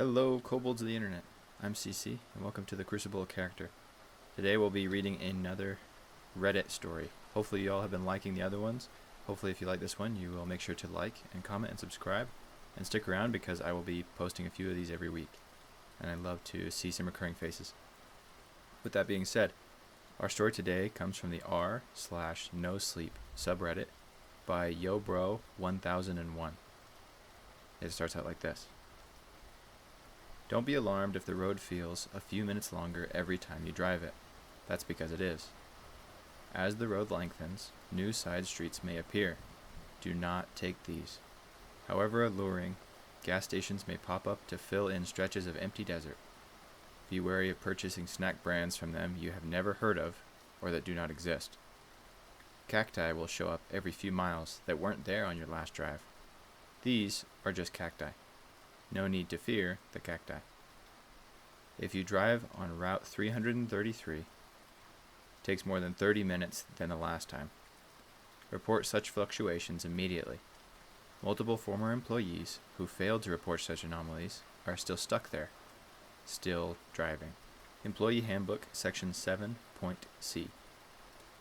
Hello, kobolds of the internet. I'm CC, and welcome to the Crucible Character. Today we'll be reading another Reddit story. Hopefully you all have been liking the other ones. Hopefully if you like this one, you will make sure to like and comment and subscribe. And stick around because I will be posting a few of these every week. And I'd love to see some recurring faces. With that being said, our story today comes from the r/no-sleep subreddit by YoBro1001. It starts out like this. Don't be alarmed if the road feels a few minutes longer every time you drive it. That's because it is. As the road lengthens, new side streets may appear. Do not take these. However alluring, gas stations may pop up to fill in stretches of empty desert. Be wary of purchasing snack brands from them you have never heard of or that do not exist. Cacti will show up every few miles that weren't there on your last drive. These are just cacti. No need to fear the cacti. If you drive on Route 333, takes more than 30 minutes than the last time. Report such fluctuations immediately. Multiple former employees who failed to report such anomalies are still stuck there, still driving. Employee Handbook, Section 7.c.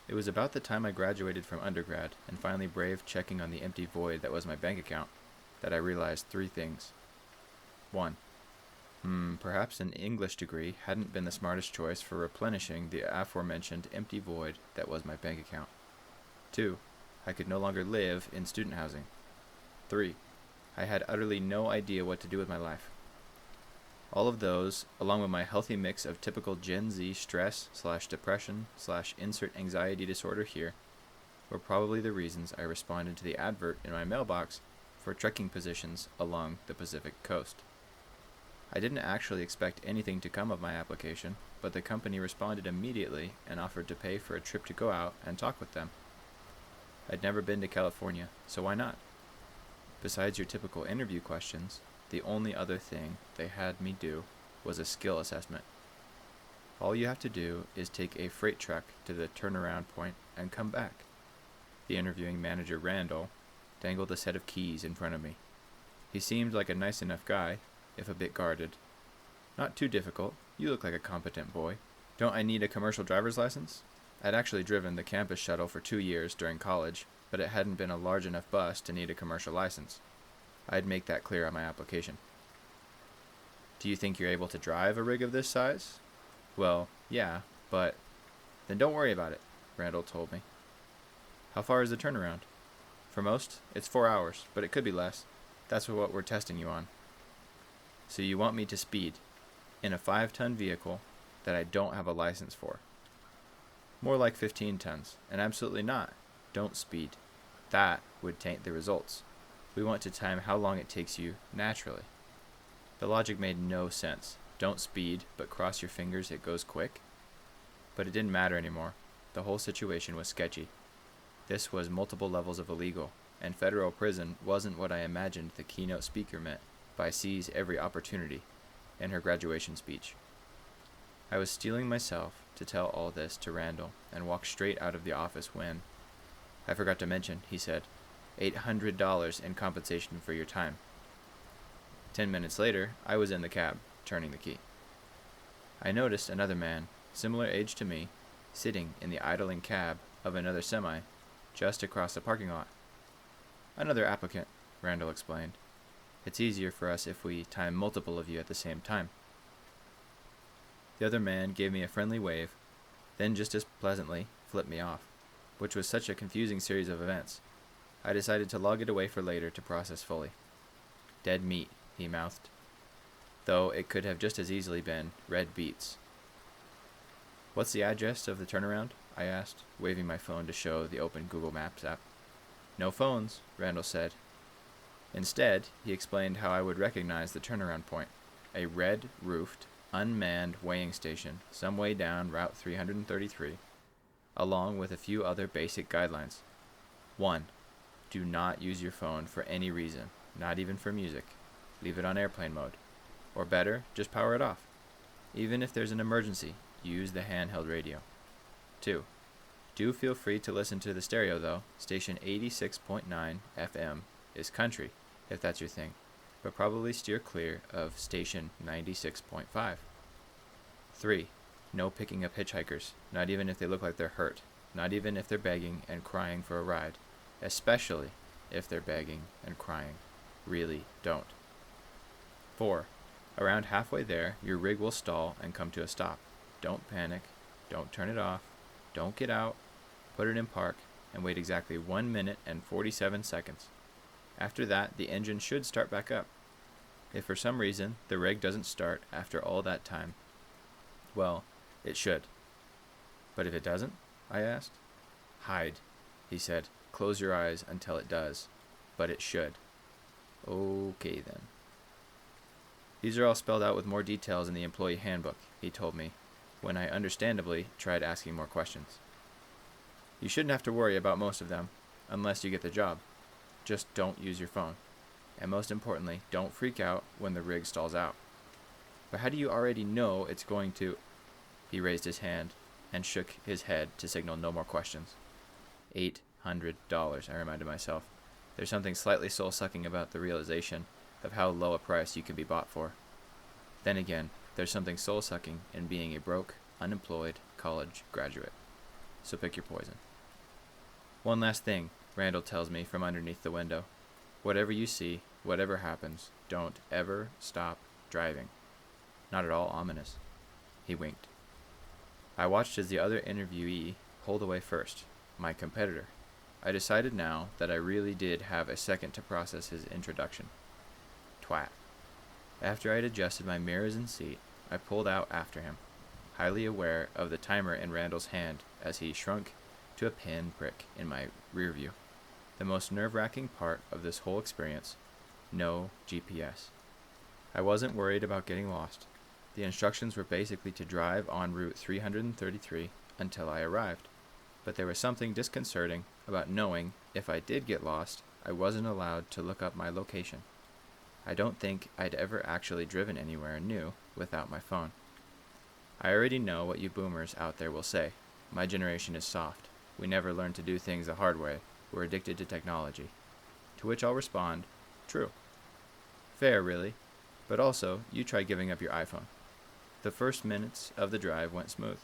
It was about the time I graduated from undergrad and finally braved checking on the empty void that was my bank account that I realized three things. 1. Perhaps an English degree hadn't been the smartest choice for replenishing the aforementioned empty void that was my bank account. 2. I could no longer live in student housing. 3. I had utterly no idea what to do with my life. All of those, along with my healthy mix of typical Gen Z stress/depression/insert anxiety disorder here, were probably the reasons I responded to the advert in my mailbox for trekking positions along the Pacific coast. I didn't actually expect anything to come of my application, but the company responded immediately and offered to pay for a trip to go out and talk with them. I'd never been to California, so why not? Besides your typical interview questions, the only other thing they had me do was a skill assessment. All you have to do is take a freight truck to the turnaround point and come back. The interviewing manager, Randall, dangled a set of keys in front of me. He seemed like a nice enough guy, if a bit guarded. Not too difficult. You look like a competent boy. Don't I need a commercial driver's license? I'd actually driven the campus shuttle for 2 years during college, but it hadn't been a large enough bus to need a commercial license. I'd make that clear on my application. Do you think you're able to drive a rig of this size? Well, yeah, but... Then don't worry about it, Randall told me. How far is the turnaround? For most, it's 4 hours, but it could be less. That's what we're testing you on. So you want me to speed in a 5-ton vehicle that I don't have a license for. More like 15 tons, and absolutely not. Don't speed. That would taint the results. We want to time how long it takes you naturally. The logic made no sense. Don't speed, but cross your fingers it goes quick. But it didn't matter anymore. The whole situation was sketchy. This was multiple levels of illegal, and federal prison wasn't what I imagined the keynote speaker meant by seize every opportunity in her graduation speech. I was steeling myself to tell all this to Randall and walk straight out of the office when, I forgot to mention, he said, $800 in compensation for your time. 10 minutes later, I was in the cab, turning the key. I noticed another man, similar age to me, sitting in the idling cab of another semi, just across the parking lot. Another applicant, Randall explained. It's easier for us if we time multiple of you at the same time. The other man gave me a friendly wave, then just as pleasantly flipped me off, which was such a confusing series of events. I decided to log it away for later to process fully. Dead meat, he mouthed. Though it could have just as easily been red beets. What's the address of the turnaround? I asked, waving my phone to show the open Google Maps app. No phones, Randall said. Instead, he explained how I would recognize the turnaround point, a red-roofed, unmanned weighing station some way down Route 333, along with a few other basic guidelines. 1. Do not use your phone for any reason, not even for music. Leave it on airplane mode. Or better, just power it off. Even if there's an emergency, use the handheld radio. 2. Do feel free to listen to the stereo though. Station 86.9 FM is country, if that's your thing. but probably steer clear of station 96.5. 3. No picking up hitchhikers, not even if they look like they're hurt, not even if they're begging and crying for a ride, especially if they're begging and crying. Really don't. 4. Around halfway there, your rig will stall and come to a stop. Don't panic, don't turn it off, don't get out, put it in park, and wait exactly 1 minute and 47 seconds. After that, the engine should start back up. If for some reason the rig doesn't start after all that time, well, it should. But if it doesn't? I asked. Hide, he said. Close your eyes until it does. But it should. Okay then. These are all spelled out with more details in the employee handbook, he told me, when I understandably tried asking more questions. You shouldn't have to worry about most of them, unless you get the job. Just don't use your phone. And most importantly, don't freak out when the rig stalls out. But how do you already know it's going to? He raised his hand and shook his head to signal no more questions. $800, I reminded myself. There's something slightly soul-sucking about the realization of how low a price you can be bought for. Then again, there's something soul-sucking in being a broke, unemployed college graduate. So pick your poison. One last thing, Randall tells me from underneath the window. Whatever you see, whatever happens, don't ever stop driving. Not at all ominous. He winked. I watched as the other interviewee pulled away first, my competitor. I decided now that I really did have a second to process his introduction. Twat. After I'd adjusted my mirrors and seat, I pulled out after him, highly aware of the timer in Randall's hand as he shrunk to a pinprick in my rear view. The most nerve-wracking part of this whole experience, no GPS. I wasn't worried about getting lost. The instructions were basically to drive on Route 333 until I arrived, but there was something disconcerting about knowing if I did get lost, I wasn't allowed to look up my location. I don't think I'd ever actually driven anywhere new without my phone. I already know what you boomers out there will say. My generation is soft. We never learned to do things the hard way. We're addicted to technology. To which I'll respond, true. Fair, really. But also, you try giving up your iPhone. The first minutes of the drive went smooth.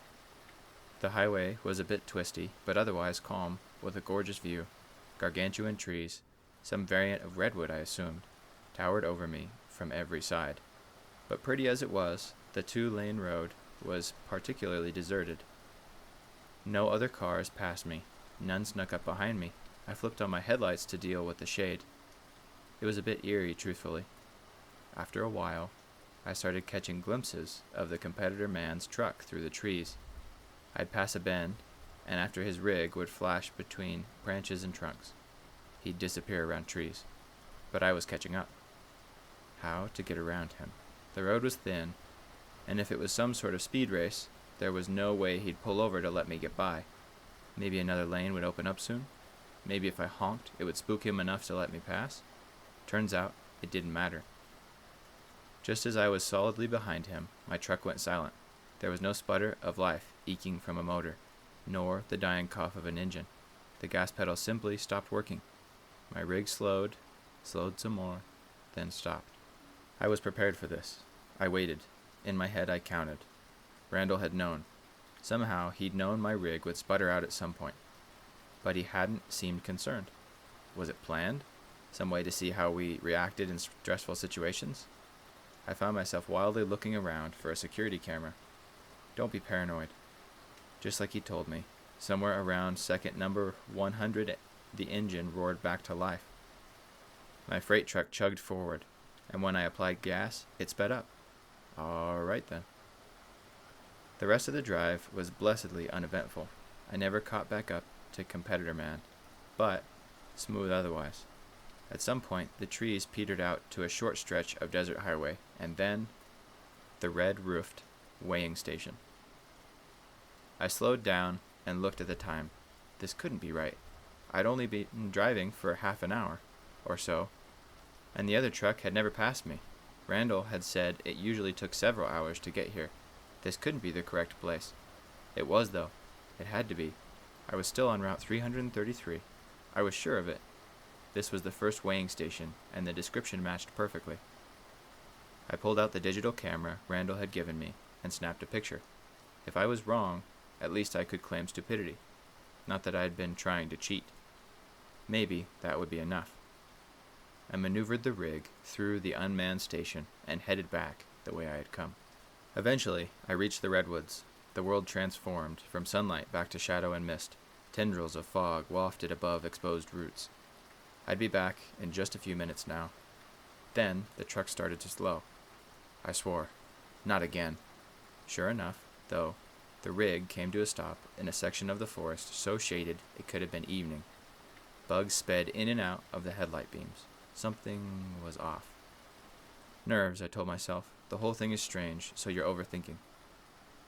The highway was a bit twisty, but otherwise calm, with a gorgeous view. Gargantuan trees, some variant of redwood I assumed, towered over me from every side. But pretty as it was, the 2-lane road was particularly deserted. No other cars passed me. None snuck up behind me. I flipped on my headlights to deal with the shade. It was a bit eerie, truthfully. After a while, I started catching glimpses of the competitor man's truck through the trees. I'd pass a bend, and after his rig would flash between branches and trunks. He'd disappear around trees. But I was catching up. How to get around him? The road was thin, and if it was some sort of speed race, there was no way he'd pull over to let me get by. Maybe another lane would open up soon. Maybe if I honked, it would spook him enough to let me pass. Turns out, it didn't matter. Just as I was solidly behind him, my truck went silent. There was no sputter of life eking from a motor, nor the dying cough of an engine. The gas pedal simply stopped working. My rig slowed some more, then stopped. I was prepared for this. I waited. In my head I counted. Randall had known. Somehow he'd known my rig would sputter out at some point. But he hadn't seemed concerned. Was it planned? Some way to see how we reacted in stressful situations? I found myself wildly looking around for a security camera. Don't be paranoid. Just like he told me, somewhere around second number 100, the engine roared back to life. My freight truck chugged forward, and when I applied gas, it sped up. All right then. The rest of the drive was blessedly uneventful. I never caught back up to competitor man, but smooth otherwise. At some point, the trees petered out to a short stretch of desert highway, and then the red-roofed weighing station. I slowed down and looked at the time. This couldn't be right. I'd only been driving for half an hour or so, and the other truck had never passed me. Randall had said it usually took several hours to get here. This couldn't be the correct place. It was, though. It had to be. I was still on Route 333. I was sure of it. this was the first weighing station, and the description matched perfectly. I pulled out the digital camera Randall had given me and snapped a picture. If I was wrong, at least I could claim stupidity. Not that I had been trying to cheat. Maybe that would be enough. I maneuvered the rig through the unmanned station and headed back the way I had come. Eventually, I reached the redwoods, the world transformed from sunlight back to shadow and mist, tendrils of fog wafted above exposed roots. I'd be back in just a few minutes now. Then the truck started to slow. I swore. Not again. Sure enough, though, the rig came to a stop in a section of the forest so shaded it could have been evening. Bugs sped in and out of the headlight beams. Something was off. Nerves, I told myself. The whole thing is strange, so you're overthinking.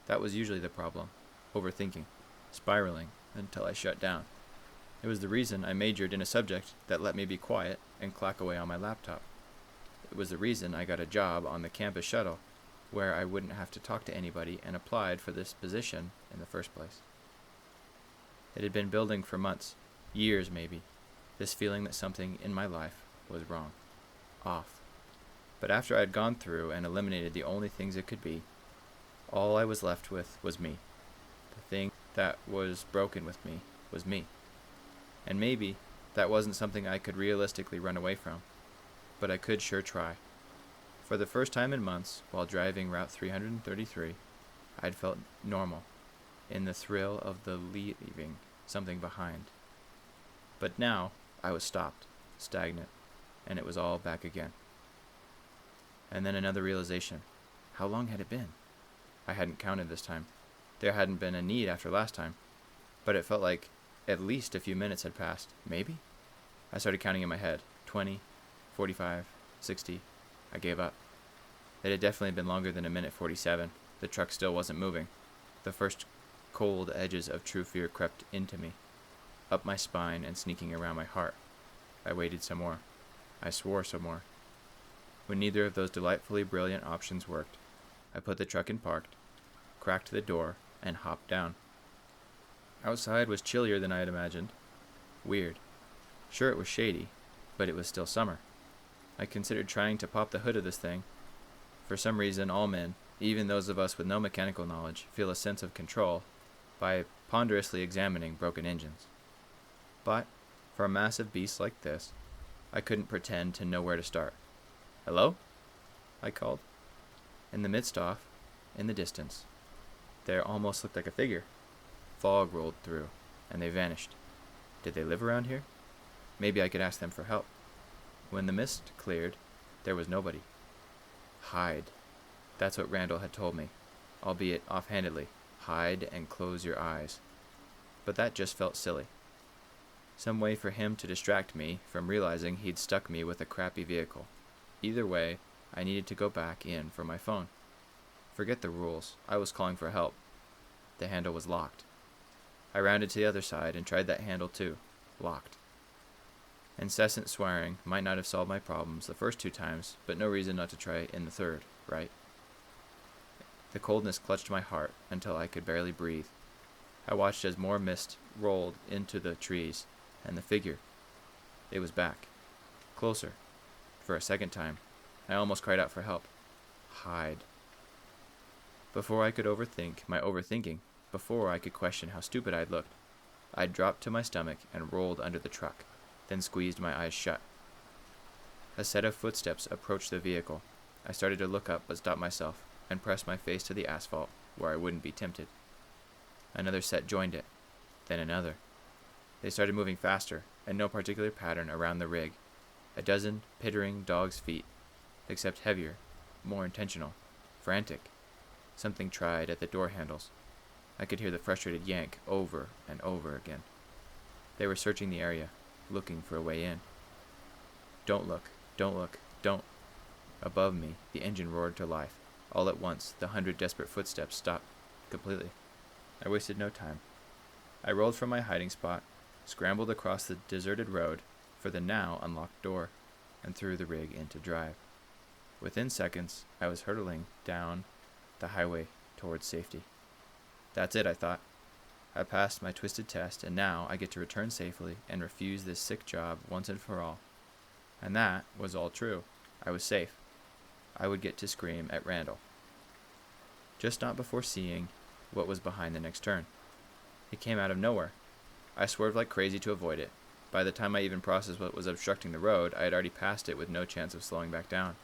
That was usually the problem. Overthinking. Spiraling until I shut down. It was the reason I majored in a subject that let me be quiet and clack away on my laptop. It was the reason I got a job on the campus shuttle, where I wouldn't have to talk to anybody, and applied for this position in the first place. It had been building for months, years maybe, this feeling that something in my life was wrong, off. But after I had gone through and eliminated the only things it could be, all I was left with was me. The thing that was broken with me was me. And maybe that wasn't something I could realistically run away from, but I could sure try. For the first time in months, while driving Route 333, I'd felt normal, in the thrill of the leaving something behind. But now I was stopped, stagnant, and it was all back again. And then another realization. How long had it been? I hadn't counted this time. There hadn't been a need after last time, but it felt like at least a few minutes had passed. Maybe? I started counting in my head. 20, 45, 60. I gave up. It had definitely been longer than a minute 47. The truck still wasn't moving. The first cold edges of true fear crept into me, up my spine and sneaking around my heart. I waited some more. I swore some more. When neither of those delightfully brilliant options worked, I put the truck in park, cracked the door, and hopped down. Outside was chillier than I had imagined. Weird. Sure, it was shady, but it was still summer. I considered trying to pop the hood of this thing. For some reason, all men, even those of us with no mechanical knowledge, feel a sense of control by ponderously examining broken engines. But, for a massive beast like this, I couldn't pretend to know where to start. "Hello?" I called. In the midst off, in the distance, there almost looked like a figure. Fog rolled through, and they vanished. Did they live around here? Maybe I could ask them for help. When the mist cleared, there was nobody. Hide. That's what Randall had told me, albeit offhandedly. Hide and close your eyes. But that just felt silly. Some way for him to distract me from realizing he'd stuck me with a crappy vehicle. Either way, I needed to go back in for my phone. Forget the rules. I was calling for help. The handle was locked. I rounded to the other side and tried that handle too. Locked. Incessant swearing might not have solved my problems the first 2 times, but no reason not to try in the third, right? The coldness clutched my heart until I could barely breathe. I watched as more mist rolled into the trees, and the figure. It was back. Closer. For a second time. I almost cried out for help. Hide. Before I could overthink my overthinking, before I could question how stupid I'd looked, I dropped to my stomach and rolled under the truck, then squeezed my eyes shut. A set of footsteps approached the vehicle. I started to look up but stopped myself and pressed my face to the asphalt where I wouldn't be tempted. Another set joined it, then another. They started moving faster, in no particular pattern around the rig. A dozen pittering dogs' feet, except heavier, more intentional, frantic. Something tried at the door handles. I could hear the frustrated yank over and over again. They were searching the area, looking for a way in. Don't look, don't look, don't. Above me, the engine roared to life. All at once, the 100 desperate footsteps stopped completely. I wasted no time. I rolled from my hiding spot, scrambled across the deserted road for the now unlocked door, and threw the rig into drive. Within seconds, I was hurtling down the highway towards safety. That's it, I thought. I passed my twisted test, and now I get to return safely and refuse this sick job once and for all. And that was all true. I was safe. I would get to scream at Randall. Just not before seeing what was behind the next turn. It came out of nowhere. I swerved like crazy to avoid it. By the time I even processed what was obstructing the road, I had already passed it with no chance of slowing back down.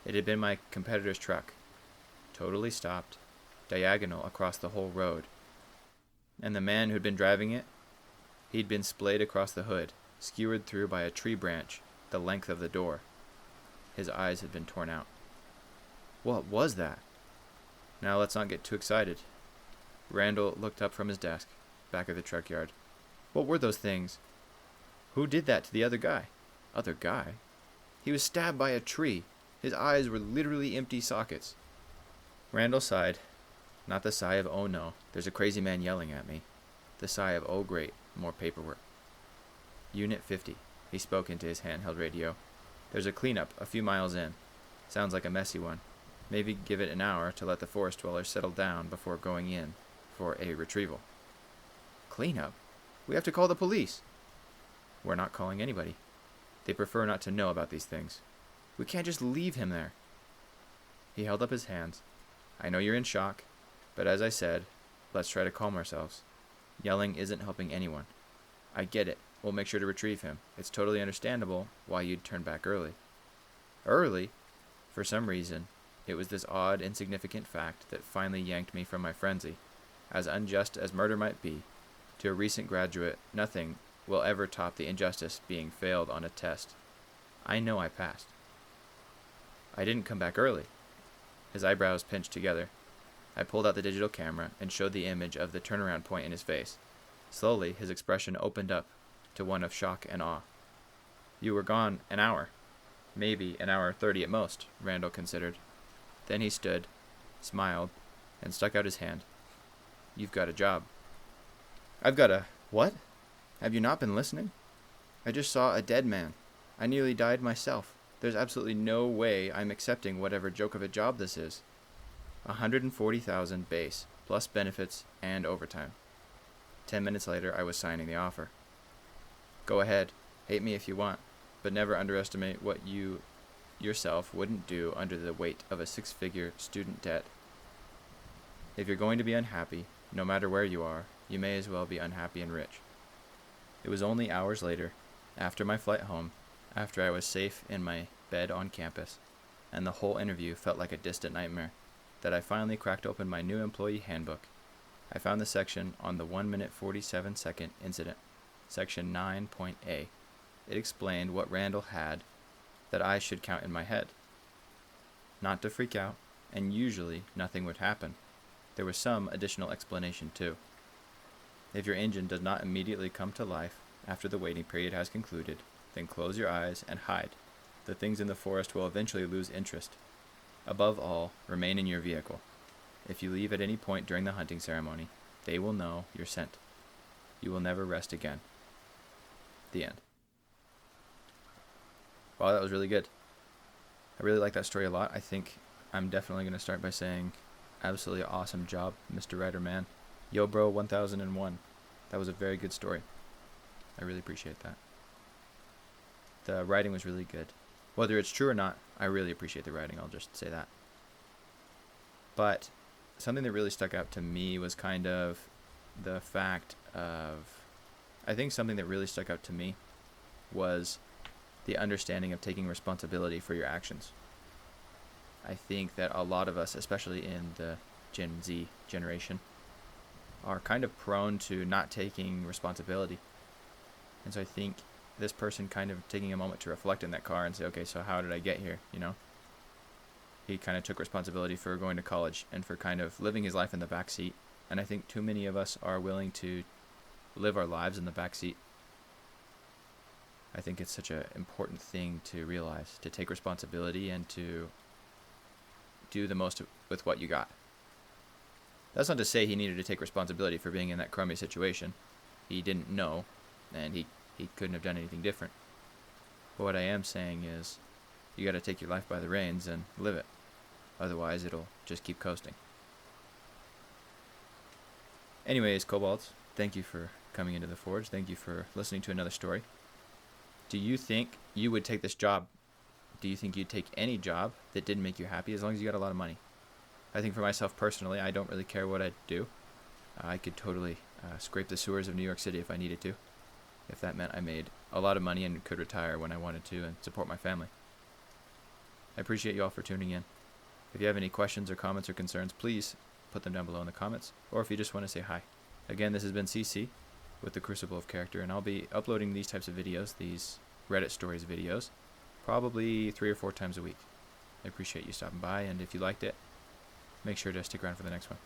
It had been my competitor's truck, totally stopped, diagonal across the whole road. And the man who'd been driving it, he'd been splayed across the hood, skewered through by a tree branch the length of the door. His eyes had been torn out. What was that? Now let's not get too excited. Randall looked up from his desk, back of the truck yard. What were those things? Who did that to the other guy? Other guy? He was stabbed by a tree. His eyes were literally empty sockets. Randall sighed. Not the sigh of, oh no, there's a crazy man yelling at me. The sigh of, oh great, more paperwork. Unit 50, he spoke into his handheld radio. There's a cleanup a few miles in. Sounds like a messy one. Maybe give it an hour to let the forest dwellers settle down before going in for a retrieval. Cleanup? We have to call the police. We're not calling anybody. They prefer not to know about these things. We can't just leave him there. He held up his hands. I know you're in shock, but as I said, let's try to calm ourselves. Yelling isn't helping anyone. I get it. We'll make sure to retrieve him. It's totally understandable why you'd turn back early. Early? For some reason, it was this odd, insignificant fact that finally yanked me from my frenzy. As unjust as murder might be, to a recent graduate, nothing will ever top the injustice being failed on a test. I know I passed. I didn't come back early. His eyebrows pinched together. I pulled out the digital camera and showed the image of the turnaround point in his face. Slowly, his expression opened up to one of shock and awe. You were gone an hour. Maybe an hour 30 at most, Randall considered. Then he stood, smiled, and stuck out his hand. You've got a job. I've got a... What? Have you not been listening? I just saw a dead man. I nearly died myself. There's absolutely no way I'm accepting whatever joke of a job this is. 140,000 base, plus benefits and overtime. 10 minutes later, I was signing the offer. Go ahead. Hate me if you want, but never underestimate what you yourself wouldn't do under the weight of a 6-figure student debt. If you're going to be unhappy, no matter where you are, you may as well be unhappy and rich. It was only hours later, after my flight home, after I was safe in my bed on campus, and the whole interview felt like a distant nightmare, that I finally cracked open my new employee handbook. I found the section on the 1-minute 47-second incident, section 9.A. It explained what Randall had that I should count in my head. Not to freak out, and usually nothing would happen. There was some additional explanation too. If your engine does not immediately come to life after the waiting period has concluded, then close your eyes and hide. The things in the forest will eventually lose interest. Above all, remain in your vehicle. If you leave at any point during the hunting ceremony, they will know you're sent. You will never rest again. The end. Wow, that was really good. I really like that story a lot. I think I'm definitely going to start by saying, absolutely awesome job, Mr. Writer Man. Yo, bro, 1001. That was a very good story. I really appreciate that. The writing was really good. Whether it's true or not, I really appreciate the writing. I'll just say that. But something that really stuck out to me was kind of the fact of... I think something that really stuck out to me was the understanding of taking responsibility for your actions. I think that a lot of us, especially in the Gen Z generation, are kind of prone to not taking responsibility. And so I think this person kind of taking a moment to reflect in that car and say, okay, so how did I get here, you know? He kind of took responsibility for going to college and for kind of living his life in the back seat. And I think too many of us are willing to live our lives in the back seat. I think it's such an important thing to realize, to take responsibility and to do the most with what you got. That's not to say he needed to take responsibility for being in that crummy situation. He didn't know, and he couldn't have done anything different. But what I am saying is, you got to take your life by the reins and live it. Otherwise, it'll just keep coasting. Anyways, Kobolds, thank you for coming into the Forge. Thank you for listening to another story. Do you think you would take this job? Do you think you'd take any job that didn't make you happy as long as you got a lot of money? I think for myself personally, I don't really care what I'd do. I could totally scrape the sewers of New York City if I needed to, if that meant I made a lot of money and could retire when I wanted to and support my family. I appreciate you all for tuning in. If you have any questions or comments or concerns, please put them down below in the comments, or if you just want to say hi. Again, this has been CC with the Crucible of Character, and I'll be uploading these types of videos, these Reddit stories videos, probably 3 or 4 times a week. I appreciate you stopping by, and if you liked it, make sure to stick around for the next one.